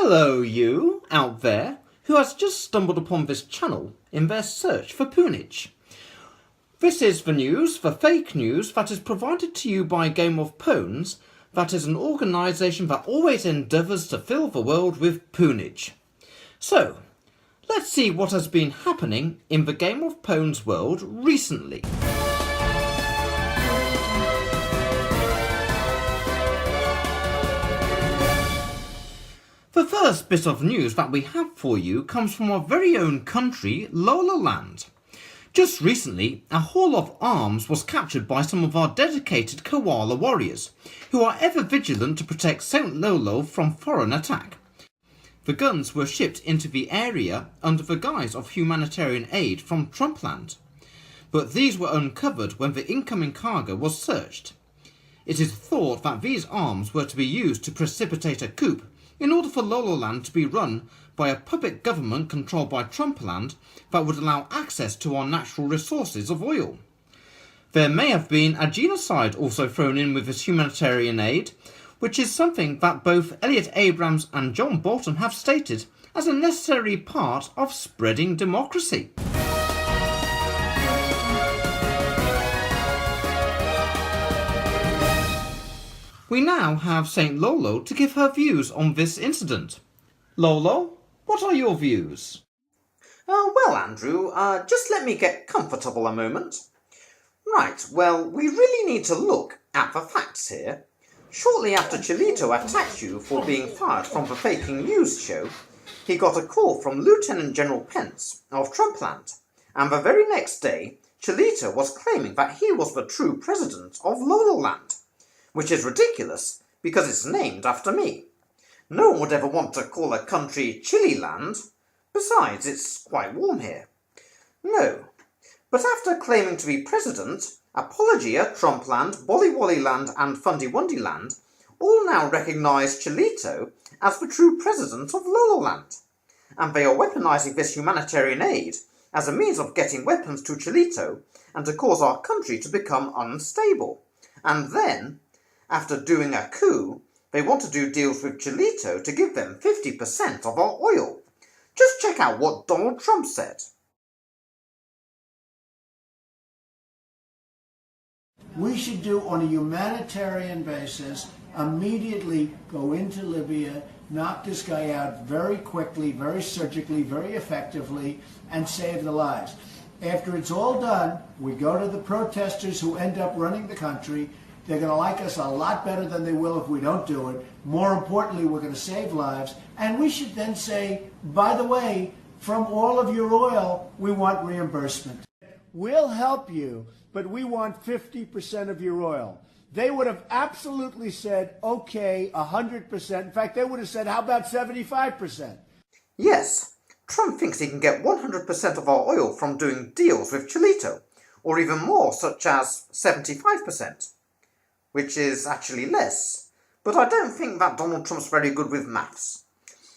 Hello you out there who has just stumbled upon this channel in their search for poonage. This is the news, the fake news that is provided to you by Game of Pownes, that is an organisation that always endeavours to fill the world with poonage. So, let's see what has been happening in the Game of Pownes world recently. The first bit of news that we have for you comes from our very own country, Lolo Land. Just recently, a haul of arms was captured by some of our dedicated koala warriors, who are ever vigilant to protect Saint Lolo from foreign attack. The guns were shipped into the area under the guise of humanitarian aid from Trumpland, but these were uncovered when the incoming cargo was searched. It is thought that these arms were to be used to precipitate a coup in order for Lolo Land to be run by a puppet government controlled by Trumpland that would allow access to our natural resources of oil. There may have been a genocide also thrown in with this humanitarian aid, which is something that both Elliot Abrams and John Bolton have stated as a necessary part of spreading democracy. We now have Saint Lolo to give her views on this incident. Lolo, what are your views? Well, Andrew, just let me get comfortable a moment. Right, well, we really need to look at the facts here. Shortly after Chilito attacked you for being fired from the faking news show, he got a call from Lieutenant General Pence of Trumpland, and the very next day, Chilito was claiming that he was the true president of Lolo Land, which is ridiculous because it's named after me. No one would ever want to call a country Chili Land. Besides, it's quite warm here. No. But after claiming to be president, Apologia, Trumpland, Bollywolly Land and Fundy Wundy Land all now recognise Chilito as the true president of Lolo Land. And they are weaponising this humanitarian aid as a means of getting weapons to Chilito and to cause our country to become unstable. And then, after doing a coup, they want to do deals with Chilito to give them 50% of our oil. Just check out what Donald Trump said. We should do, on a humanitarian basis, immediately go into Libya, knock this guy out very quickly, very surgically, very effectively, and save the lives. After it's all done, we go to the protesters who end up running the country. They're going to like us a lot better than they will if we don't do it. More importantly, we're going to save lives. And we should then say, by the way, from all of your oil, we want reimbursement. We'll help you, but we want 50% of your oil. They would have absolutely said, okay, 100%. In fact, they would have said, how about 75%? Yes, Trump thinks he can get 100% of our oil from doing deals with Chilito, or even more, such as 75%. Which is actually less, but I don't think that Donald Trump's very good with maths.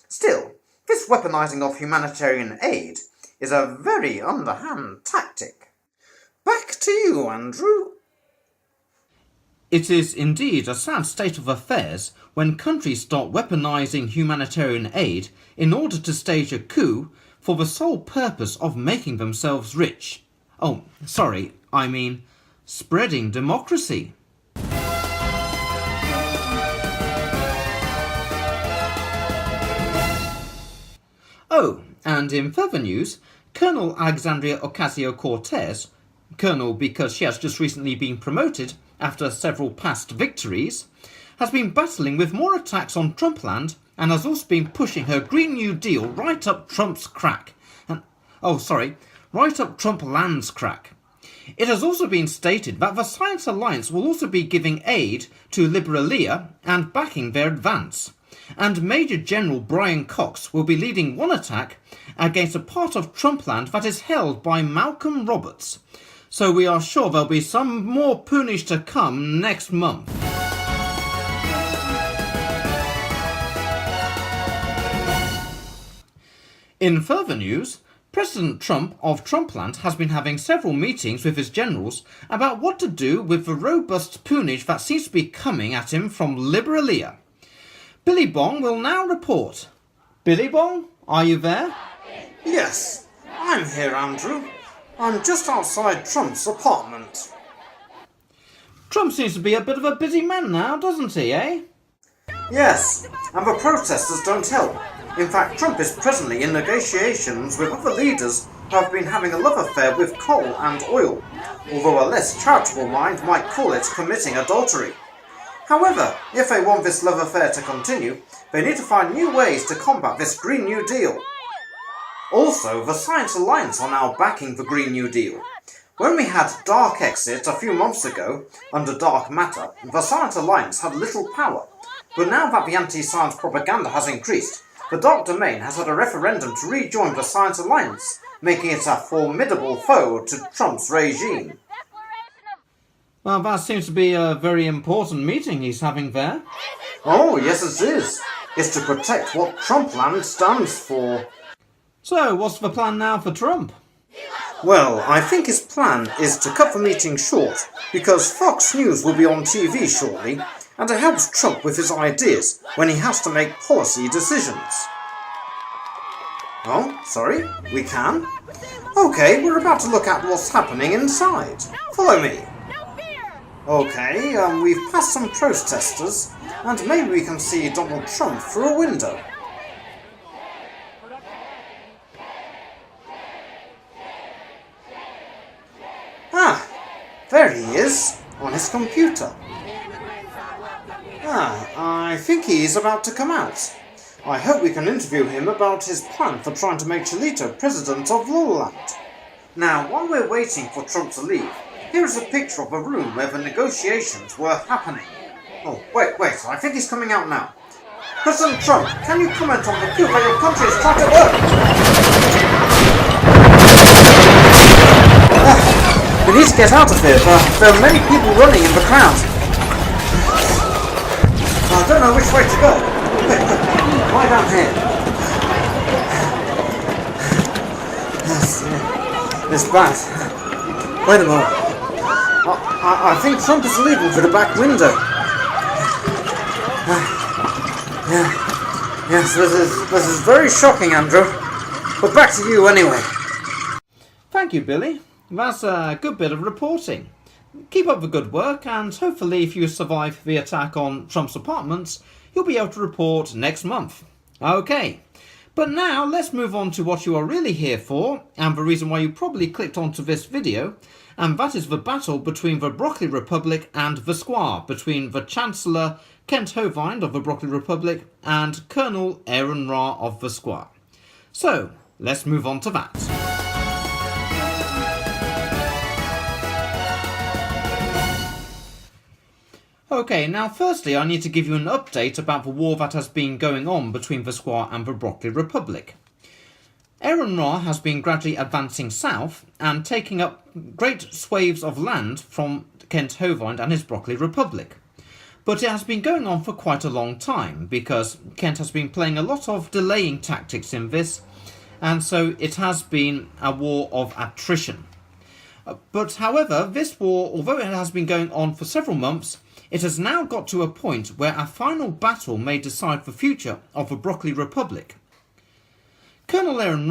Still, this weaponising of humanitarian aid is a very underhand tactic. Back to you, Andrew. It is indeed a sad state of affairs when countries start weaponising humanitarian aid in order to stage a coup for the sole purpose of making themselves rich. Oh, sorry, I mean spreading democracy. Oh, and in further news, Colonel Alexandria Ocasio-Cortez, Colonel because she has just recently been promoted after several past victories, has been battling with more attacks on Trumpland and has also been pushing her Green New Deal right up Trump's crack. Right up Trumpland's crack. It has also been stated that the Science Alliance will also be giving aid to Liberalia and backing their advance. And Major General Brian Cox will be leading one attack against a part of Trumpland that is held by Malcolm Roberts. So we are sure there'll be some more poonage to come next month. In further news, President Trump of Trumpland has been having several meetings with his generals about what to do with the robust poonage that seems to be coming at him from Liberalia. Billy Bong will now report. Billy Bong, are you there? Yes, I'm here, Andrew. I'm just outside Trump's apartment. Trump seems to be a bit of a busy man now, doesn't he, eh? Yes, and the protesters don't help. In fact, Trump is presently in negotiations with other leaders who have been having a love affair with coal and oil, although a less charitable mind might call it committing adultery. However, if they want this love affair to continue, they need to find new ways to combat this Green New Deal. Also, the Science Alliance are now backing the Green New Deal. When we had Dark Exit a few months ago, under Dark Matter, the Science Alliance had little power. But now that the anti-science propaganda has increased, the Dark Domain has had a referendum to rejoin the Science Alliance, making it a formidable foe to Trump's regime. Well, that seems to be a very important meeting he's having there. Oh, yes it is. It's to protect what Trump Land stands for. So, what's the plan now for Trump? Well, I think his plan is to cut the meeting short, because Fox News will be on TV shortly, and it helps Trump with his ideas when he has to make policy decisions. Oh, sorry, we can? Okay, we're about to look at what's happening inside. Follow me. Okay, we've passed some protesters, and maybe we can see Donald Trump through a window. Ah, there he is, on his computer. I think he's about to come out. I hope we can interview him about his plan for trying to make Chilito President of Lolo Land. Now, while we're waiting for Trump to leave, here is a picture of a room where the negotiations were happening. Oh, wait, I think he's coming out now. President Trump, can you comment on the coup that your country is trying to work? We need to get out of here. There are many people running in the crowd. I don't know which way to go. Quick, lie down here. Yes, it's bad. Wait a moment. I think Trump is leaving through the back window. Yes, this is very shocking, Andrew. But back to you anyway. Thank you, Billy. That's a good bit of reporting. Keep up the good work, and hopefully if you survive the attack on Trump's apartments, you'll be able to report next month. Okay, but now let's move on to what you are really here for, and the reason why you probably clicked onto this video, and that is the battle between the Broccoli Republic and VSQUAAR, between the Chancellor Kent Hovind of the Broccoli Republic and Colonel Aron of VSQUAAR. So, let's move on to that. Okay, now firstly I need to give you an update about the war that has been going on between VSQUAAR and the Broccoli Republic. Aron has been gradually advancing south and taking up great swathes of land from Kent Hovind and his Broccoli Republic. But it has been going on for quite a long time because Kent has been playing a lot of delaying tactics in this, and so it has been a war of attrition. But however, this war, although it has been going on for several months, it has now got to a point where a final battle may decide the future of the Broccoli Republic. Colonel Aron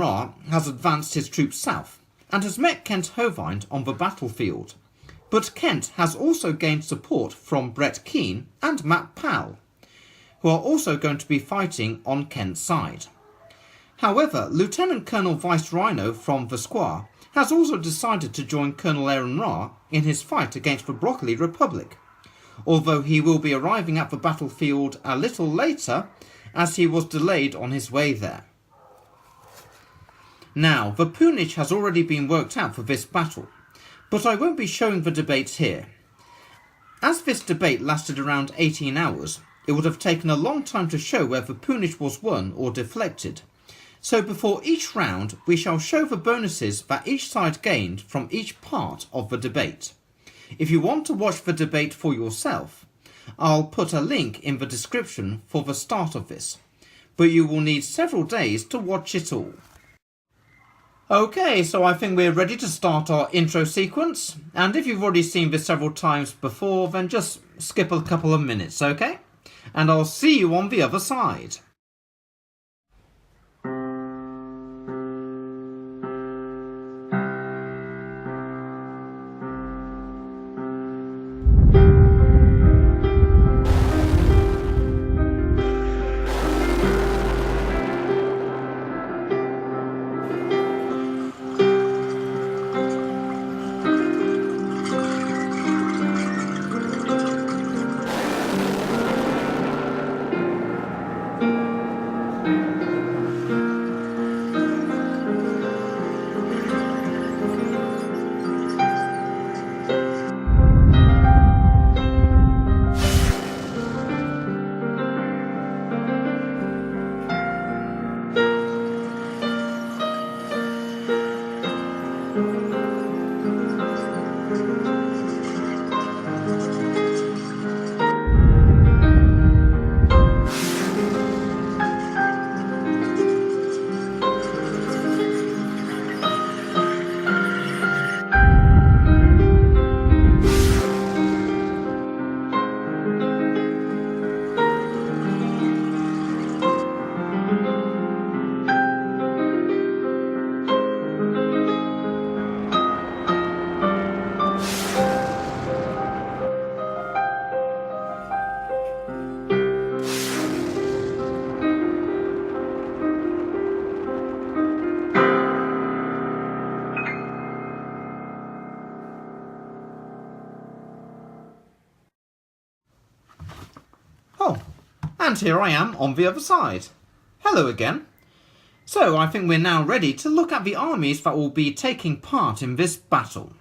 has advanced his troops south and has met Kent Hovind on the battlefield, but Kent has also gained support from Brett Keane and Matt Powell, who are also going to be fighting on Kent's side. However, Lieutenant Colonel Vice Rhino from VSQUAAR has also decided to join Colonel Aron in his fight against the Broccoli Republic, although he will be arriving at the battlefield a little later as he was delayed on his way there. Now, the poonage has already been worked out for this battle, but I won't be showing the debates here. As this debate lasted around 18 hours, it would have taken a long time to show where the poonage was won or deflected, so before each round we shall show the bonuses that each side gained from each part of the debate. If you want to watch the debate for yourself, I'll put a link in the description for the start of this, but you will need several days to watch it all. Okay, so I think we're ready to start our intro sequence, and if you've already seen this several times before, then just skip a couple of minutes, okay? And I'll see you on the other side. And here I am on the other side. Hello again. So I think we're now ready to look at the armies that will be taking part in this battle.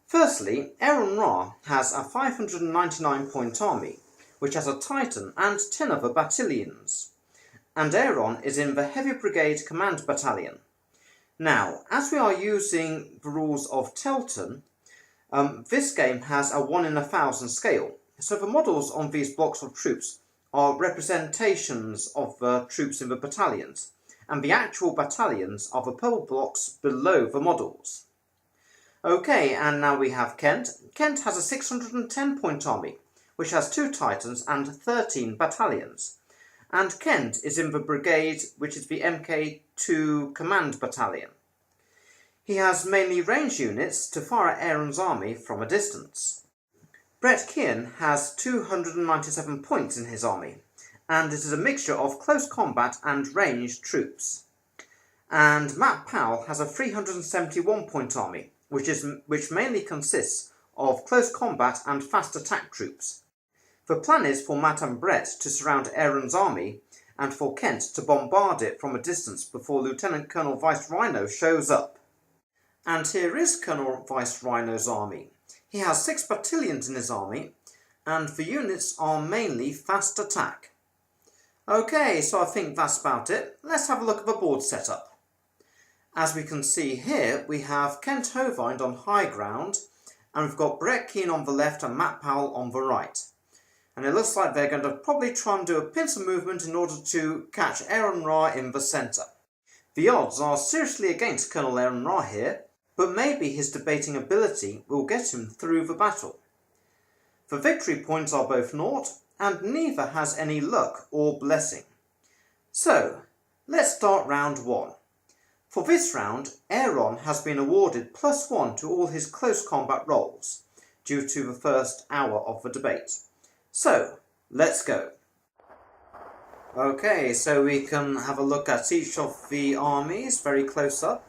Firstly, Aron Ra has a 599-point army, which has a Titan and 10 other battalions. And Aron is in the Heavy Brigade Command Battalion. Now, as we are using the rules of Telton, this game has a 1 in 1,000 scale. So the models on these blocks of troops are representations of the troops in the battalions, and the actual battalions are the purple blocks below the models. Okay, and now we have Kent. Kent has a 610-point army, which has 2 Titans and 13 battalions. And Kent is in the brigade, which is the MK2 Command Battalion. He has mainly range units to fire at Aron's army from a distance. Brett Kean has 297 points in his army, and it is a mixture of close combat and ranged troops. And Matt Powell has a 371-point army, which mainly consists of close combat and fast attack troops. The plan is for Matt and Brett to surround Aron's army, and for Kent to bombard it from a distance before Lieutenant Colonel Vice Rhino shows up. And here is Colonel Vice Rhino's army. He has 6 battalions in his army, and the units are mainly fast attack. Okay, so I think that's about it. Let's have a look at the board setup. As we can see here, we have Kent Hovind on high ground, and we've got Brett Kean on the left and Matt Powell on the right. And it looks like they're going to probably try and do a pincer movement in order to catch Aron Ra in the centre. The odds are seriously against Colonel Aron Ra here, but maybe his debating ability will get him through the battle. The victory points are both naught, and neither has any luck or blessing. So, let's start round 1. For this round, Aron has been awarded +1 to all his close combat rolls, due to the first hour of the debate. So, let's go. Okay, so we can have a look at each of the armies very close up.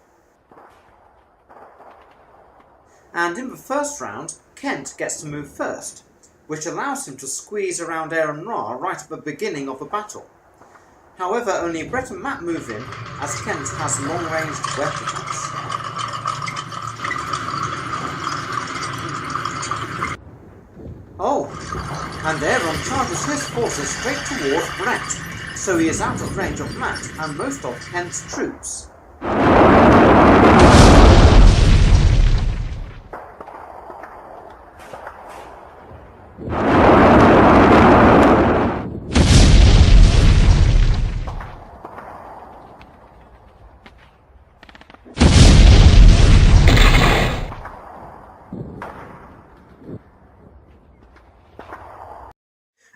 And in the first round, Kent gets to move first, which allows him to squeeze around Aron Ra right at the beginning of the battle. However, only Brett and Matt move in, as Kent has long-ranged weapons. Oh, and Aron charges his forces straight towards Brett, so he is out of range of Matt and most of Kent's troops.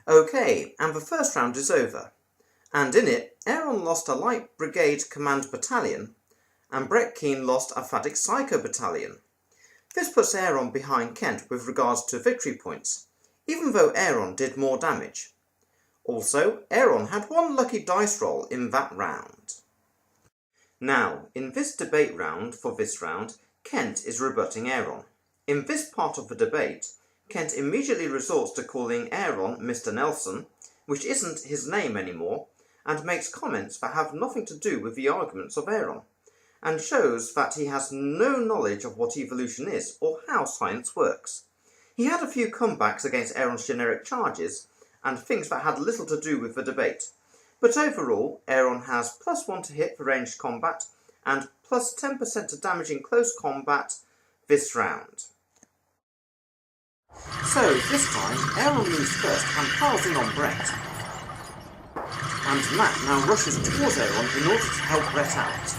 Okay, and the first round is over, and in it, Aron lost a Light Brigade Command Battalion, and Brett Kean lost a Fadic Psycho Battalion. This puts Aron behind Kent with regards to victory points, even though Aron did more damage. Also, Aron had 1 lucky dice roll in that round. Now, in this debate round, for this round, Kent is rebutting Aron. In this part of the debate, Kent immediately resorts to calling Aron Mr. Nelson, which isn't his name anymore, and makes comments that have nothing to do with the arguments of Aron, and shows that he has no knowledge of what evolution is or how science works. He had a few comebacks against Aron's generic charges, and things that had little to do with the debate, but overall, Aron has +1 to hit for ranged combat, and +10% to damage in close combat this round. So, this time, Aron moves first and piles in on Brett. And Matt now rushes towards Aron in order to help Brett out.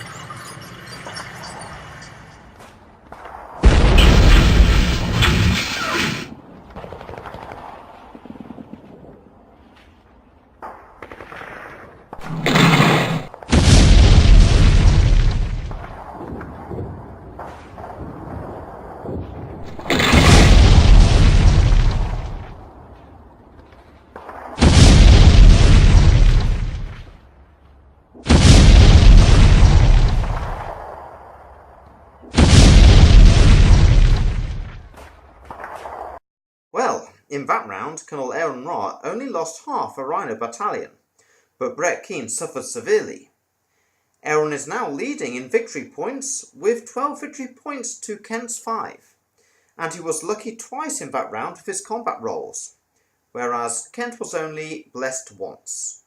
in that round, Colonel Aron Ra only lost half a Rhino battalion, but Brett Keane suffered severely. Aron is now leading in victory points with 12 victory points to Kent's 5, and he was lucky twice in that round with his combat rolls, whereas Kent was only blessed once.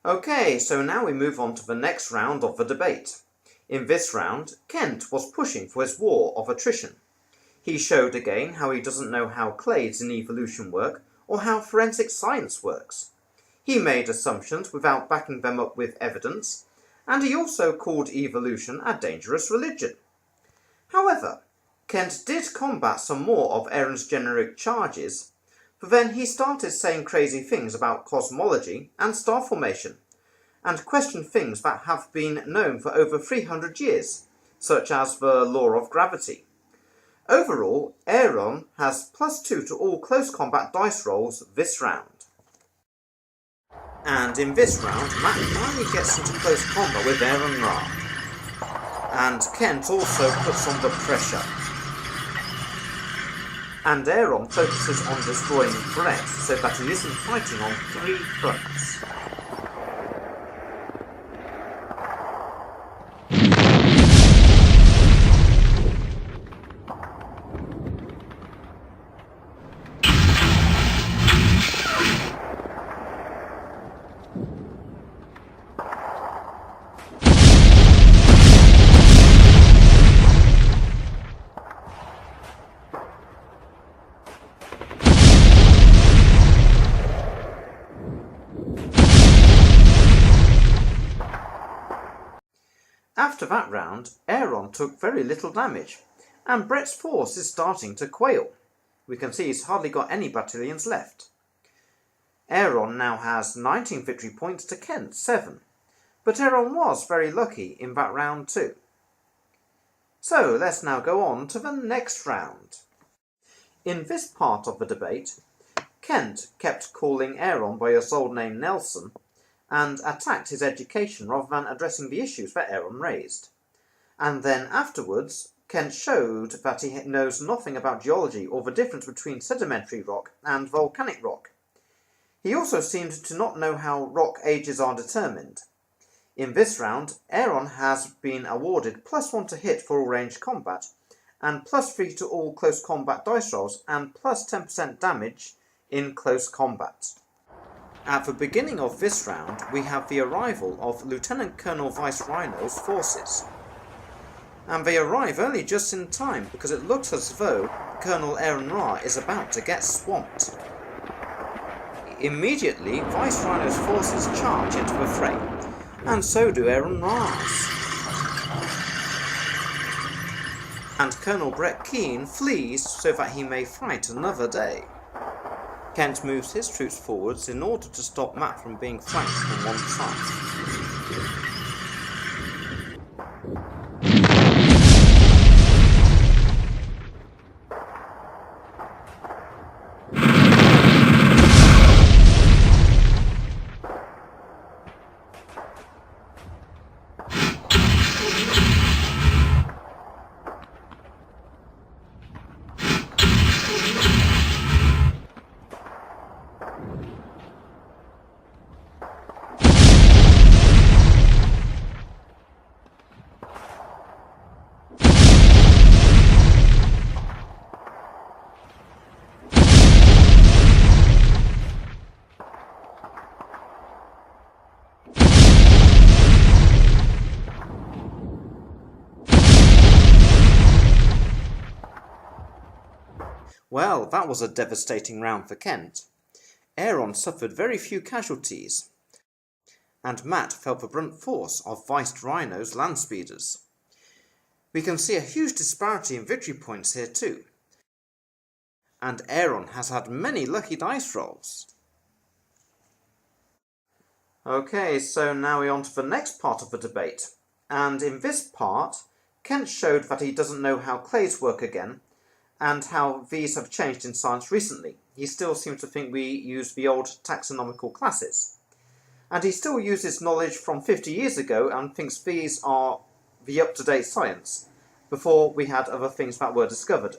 Okay, so now we move on to the next round of the debate. In this round, Kent was pushing for his war of attrition. He showed again how he doesn't know how clades in evolution work or how forensic science works. He made assumptions without backing them up with evidence, and he also called evolution a dangerous religion. However, Kent did combat some more of Aron's generic charges, but then he started saying crazy things about cosmology and star formation, and questioned things that have been known for over 300 years, such as the law of gravity. Overall, Aron has +2 to all close combat dice rolls this round. And in this round, Matt finally gets into close combat with Aron Ra. And Kent also puts on the pressure. And Aron focuses on destroying Brett so that he isn't fighting on 3 fronts. After that round, Aron took very little damage, and Brett's force is starting to quail. We can see he's hardly got any battalions left. Aron now has 19 victory points to Kent's 7, but Aron was very lucky in that round too. So let's now go on to the next round. In this part of the debate, Kent kept calling Aron by his old name Nelson, and attacked his education rather than addressing the issues that Aron raised. And then afterwards, Kent showed that he knows nothing about geology or the difference between sedimentary rock and volcanic rock. He also seemed to not know how rock ages are determined. In this round, Aron has been awarded +1 to hit for all ranged combat, and +3 to all close combat dice rolls, and +10% damage in close combat. At the beginning of this round, we have the arrival of Lieutenant Colonel Vice Rhino's forces. And they arrive only just in time because it looks as though Colonel Aron Ra is about to get swamped. Immediately, Vice Rhino's forces charge into the fray, and so do Aron Ra's. And Colonel Brett Keane flees so that he may fight another day. Kent moves his troops forwards in order to stop Matt from being flanked from one side. Well, that was a devastating round for Kent. Aron suffered very few casualties, and Matt felt the brunt force of Vice Rhino's land speeders. We can see a huge disparity in victory points here too, and Aron has had many lucky dice rolls. Okay, so now we're on to the next part of the debate, and in this part, Kent showed that he doesn't know how clades work again, and how these have changed in science recently. He still seems to think we use the old taxonomical classes. And he still uses knowledge from 50 years ago and thinks these are the up-to-date science, before we had other things that were discovered.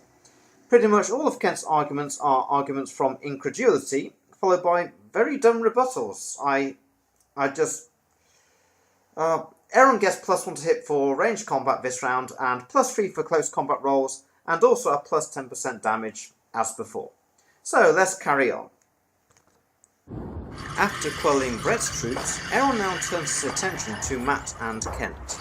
Pretty much all of Kent's arguments are arguments from incredulity, followed by very dumb rebuttals. Aron gets +1 to hit for ranged combat this round, and +3 for close combat rolls, and also a +10% damage as before. So let's carry on. After quelling Brett's troops, Aron now turns his attention to Matt and Kent.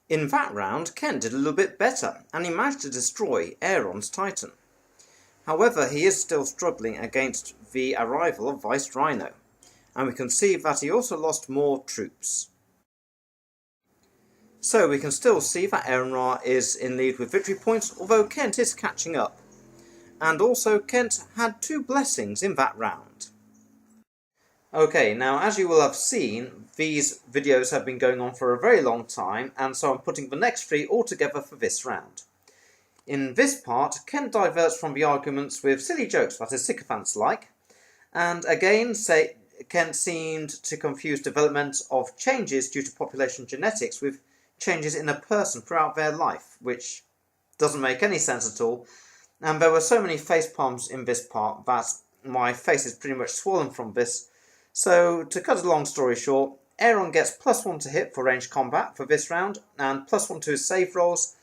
In that round, Kent did a little bit better, and he managed to destroy Aron's Titan. However, he is still struggling against the arrival of Vice Rhino, and we can see that he also lost more troops. So we can still see that Aron is in lead with victory points, although Kent is catching up. And also Kent had 2 blessings in that round. Okay, now as you will have seen, these videos have been going on for a very long time, and so I'm putting the next 3 all together for this round. In this part, Kent diverts from the arguments with silly jokes that his sycophants like, and again, Kent seemed to confuse development of changes due to population genetics with changes in a person throughout their life, which doesn't make any sense at all, and there were so many face palms in this part that my face is pretty much swollen from this. So, to cut a long story short, Aron gets +1 to hit for ranged combat for this round, and +1 to his save rolls,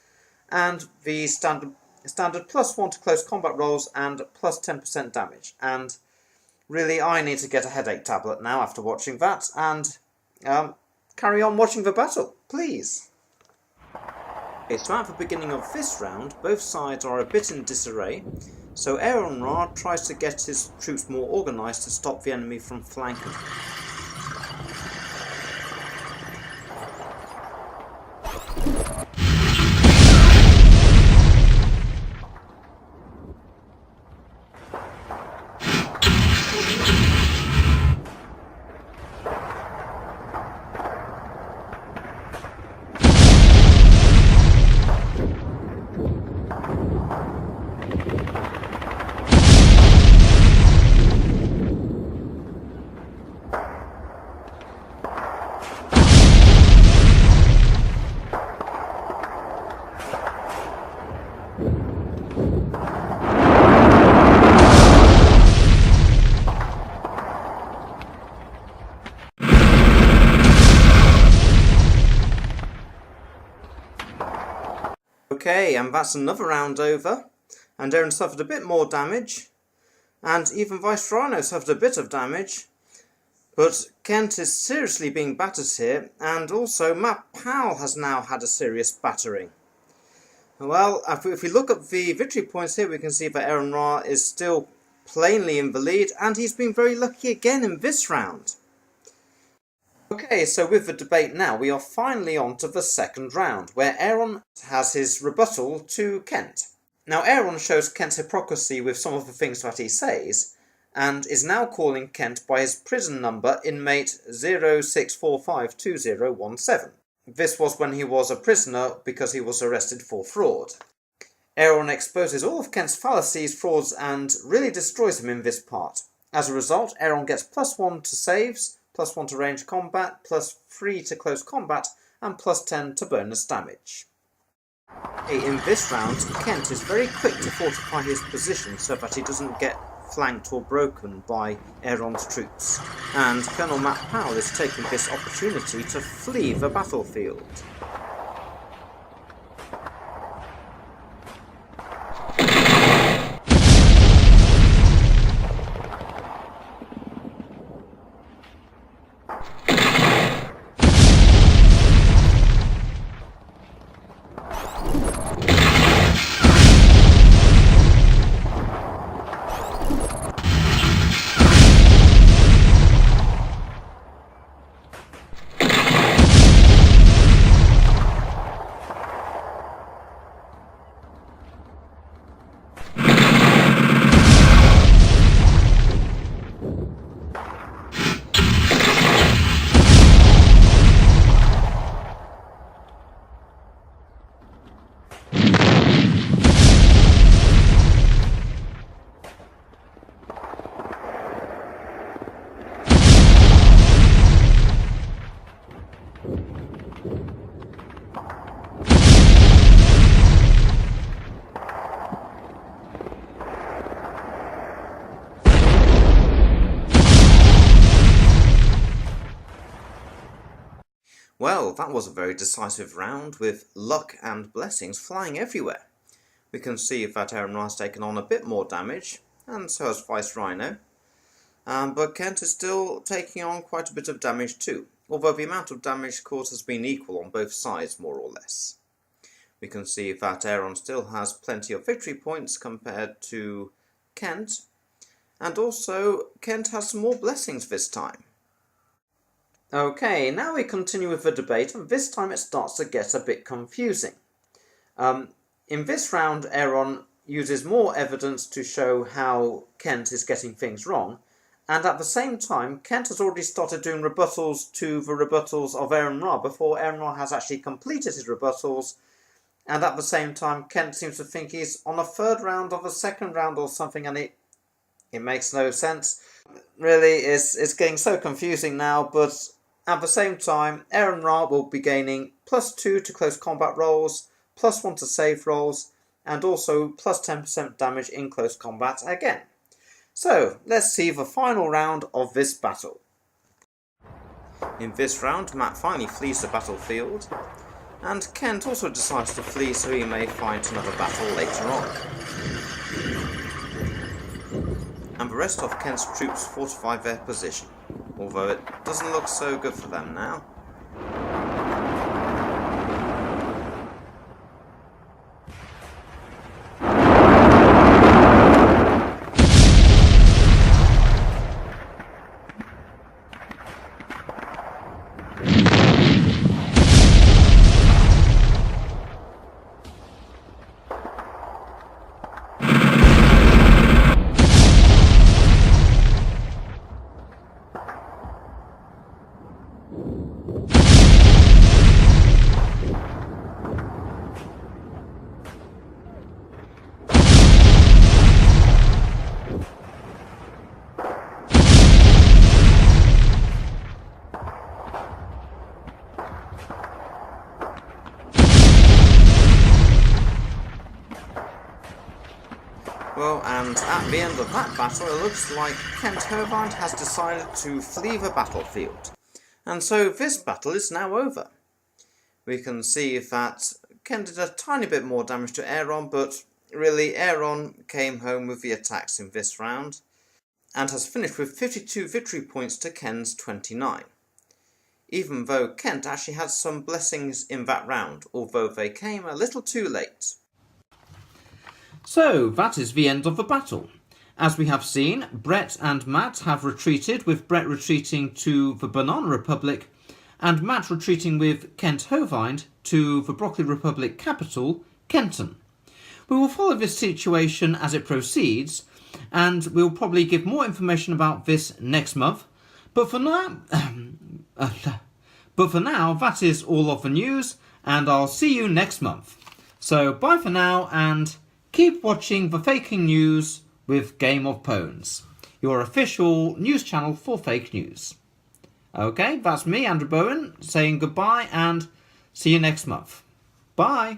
and the standard +1 to close combat rolls, and +10% damage. And really, I need to get a headache tablet now after watching that, and carry on watching the battle, please. Okay, so at the beginning of this round, both sides are a bit in disarray. So Aron tries to get his troops more organised to stop the enemy from flanking. Okay, and that's another round over, and Aron suffered a bit more damage, and even Vice Rhino suffered a bit of damage, but Kent is seriously being battered here, and also Matt Powell has now had a serious battering. Well, if we look at the victory points here, we can see that Aron is still plainly in the lead, and he's been very lucky again in this round. Okay, so with the debate now, we are finally on to the second round, where Aron has his rebuttal to Kent. Now, Aron shows Kent's hypocrisy with some of the things that he says, and is now calling Kent by his prison number, inmate 06452017. This was when he was a prisoner because he was arrested for fraud. Aron exposes all of Kent's fallacies, frauds, and really destroys him in this part. As a result, Aron gets +1 to saves, +1 to range combat, +3 to close combat, and +10 to bonus damage. In this round, Kent is very quick to fortify his position so that he doesn't get flanked or broken by Aron's troops, and Colonel Matt Powell is taking this opportunity to flee the battlefield. Well, that was a very decisive round with luck and blessings flying everywhere. We can see that Aron has taken on a bit more damage, and so has Vice Rhino. But Kent is still taking on quite a bit of damage too, although the amount of damage caused has been equal on both sides more or less. We can see that Aron still has plenty of victory points compared to Kent, and also Kent has some more blessings this time. Okay, now we continue with the debate, and this time it starts to get a bit confusing. In this round, Aron uses more evidence to show how Kent is getting things wrong, and at the same time, Kent has already started doing rebuttals to the rebuttals of Aron Ra before Aron Ra has actually completed his rebuttals, and at the same time, Kent seems to think he's on a third round of a second round or something, and it makes no sense. Really, it's getting so confusing now, but at the same time, Aron Ra will be gaining +2 to close combat rolls, +1 to save rolls, and also +10% damage in close combat again. So, let's see the final round of this battle. In this round, Matt finally flees the battlefield, and Kent also decides to flee so he may find another battle later on. And the rest of Kent's troops fortify their position, although it doesn't look so good for them now. Well, and at the end of that battle, it looks like Kent Hovind has decided to flee the battlefield. And so this battle is now over. We can see that Kent did a tiny bit more damage to Aron, but really Aron came home with the attacks in this round, and has finished with 52 victory points to Kent's 29. Even though Kent actually had some blessings in that round, although they came a little too late. So, that is the end of the battle. As we have seen, Brett and Matt have retreated, with Brett retreating to the Banana Republic, and Matt retreating with Kent Hovind to the Broccoli Republic capital, Kenton. We will follow this situation as it proceeds, and we'll probably give more information about this next month. But for now, that is all of the news, and I'll see you next month. So, bye for now, and keep watching the Faking News with Game of Pownes, your official news channel for fake news. Okay, that's me, Andrew Bowen, saying goodbye and see you next month. Bye!